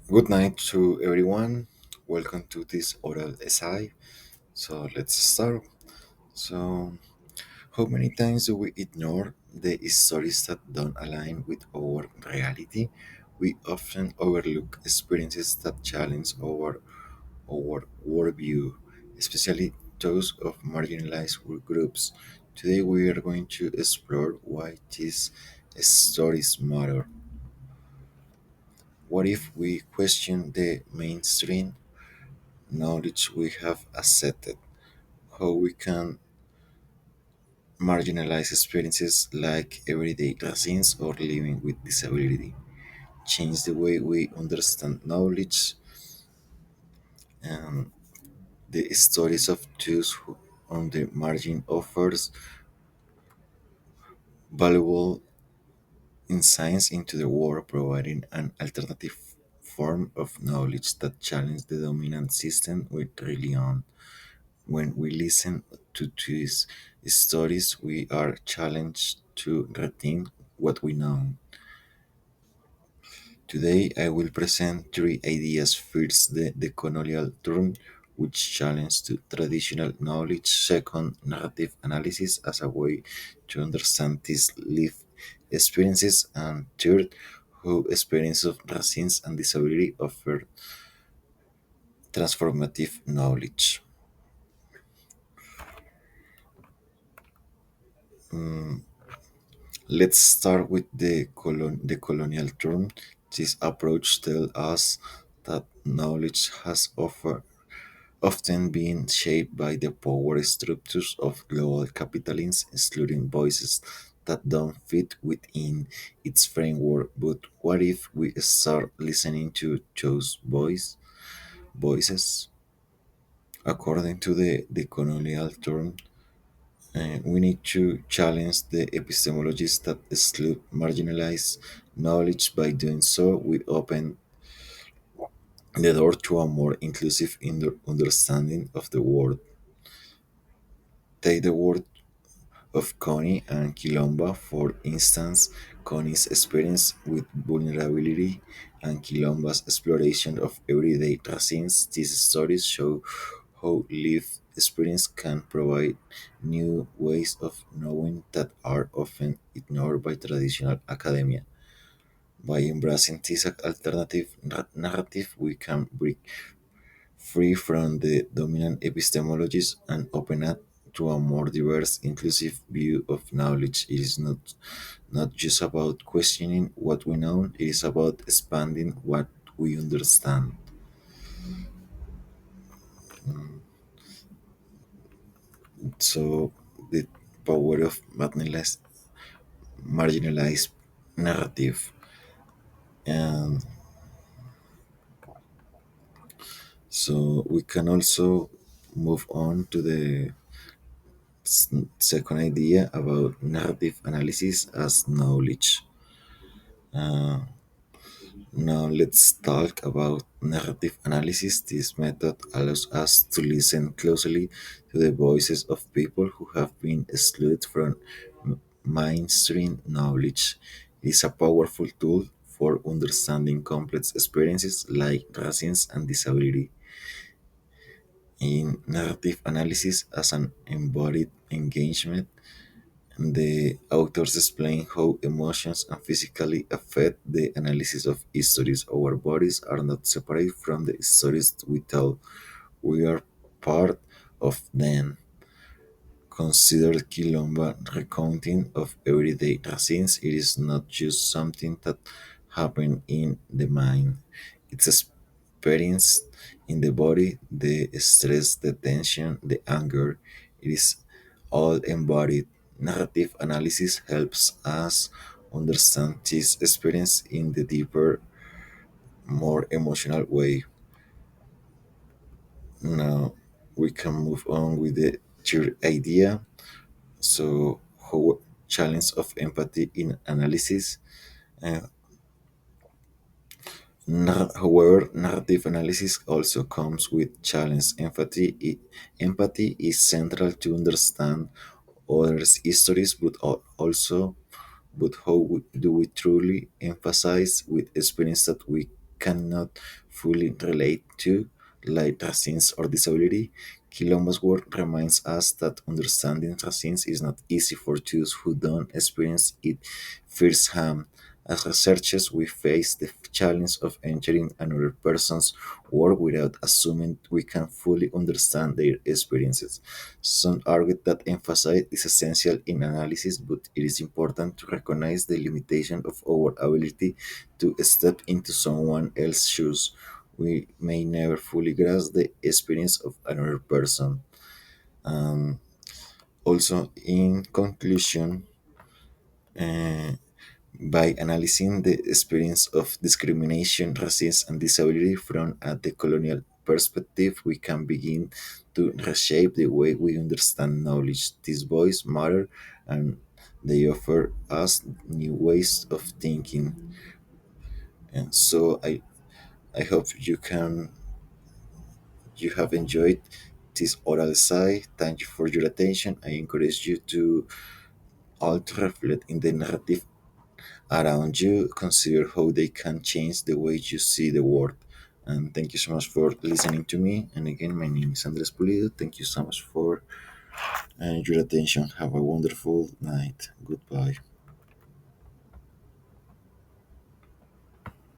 Good night to everyone. Welcome to this oral essay. So let's start. So, how many times do we ignore the stories that don't align with our reality? We often overlook experiences that challenge our worldview, especially those of marginalized groups. Today, we are going to explore why these stories matter. What if we question the mainstream knowledge we have accepted, how we can marginalize experiences like everyday racism or living with disability, change the way we understand knowledge, and the stories of those who on the margin offers valuable insights into the world, providing an alternative form of knowledge that challenges the dominant system we rely on. When we listen to these stories, we are challenged to rethink what we know. Today, I will present three ideas. First, the colonial term, which challenges to traditional knowledge. Second, narrative analysis as a way to understand these lived experiences. And third, how experience of racism and disability offer transformative knowledge. Let's start with the colonial term. This approach tells us that knowledge has often been shaped by the power structures of global capitalism, excluding voices that don't fit within its framework. But what if we start listening to those voices? According to the colonial term, we need to challenge the epistemologies that exclude marginalized knowledge. By doing so, we open the door to a more inclusive understanding of the world. Take the word of Connie and Quilomba, for instance. Connie's experience with vulnerability and Quilomba's exploration of everyday racism. These stories show how lived experience can provide new ways of knowing that are often ignored by traditional academia. By embracing this alternative narrative, we can break free from the dominant epistemologies and open up to a more diverse, inclusive view of knowledge. It is not just about questioning what we know, it is about expanding what we understand. So, the power of marginalized narrative. And so, we can also move on to the second idea about narrative analysis as knowledge. Uh, Now let's talk about narrative analysis. This method allows us to listen closely to the voices of people who have been excluded from mainstream knowledge. It is a powerful tool for understanding complex experiences like racism and disability. In narrative analysis as an embodied engagement, the authors explain how emotions and physically affect the analysis of histories. Our bodies are not separate from the stories we tell. We are part of them. Consider Quilomba recounting of everyday scenes. It is not just something that happened in the mind. It's experienced in the body, the stress, the tension, the anger. It is all embodied. Narrative analysis helps us understand this experience in the deeper, more emotional way. Now we can move on with the third idea. So, how challenge of empathy in analysis. Uh, However, narrative analysis also comes with challenge. Empathy is central to understand others' histories, but also, but how do we truly emphasize with experience that we cannot fully relate to, like racism or disability. Quilombo's work reminds us that understanding racism is not easy for those who don't experience it firsthand. As researchers, we face the challenge of entering another person's world without assuming we can fully understand their experiences. Some argue that emphasis is essential in analysis, but it is important to recognize the limitation of our ability to step into someone else's shoes. We may never fully grasp the experience of another person. Um, Also, in conclusion, uh, by analyzing the experience of discrimination, racism, and disability from a decolonial perspective, we can begin to reshape the way we understand knowledge. These voices matter, and they offer us new ways of thinking. And so I hope you have enjoyed this oral essay. Thank you for your attention. I encourage you to also reflect in the narrative around you, consider how they can change the way you see the world. And thank you so much for listening to me. And again, my name is Andres Pulido. Thank you so much for your attention. Have a wonderful night. Goodbye.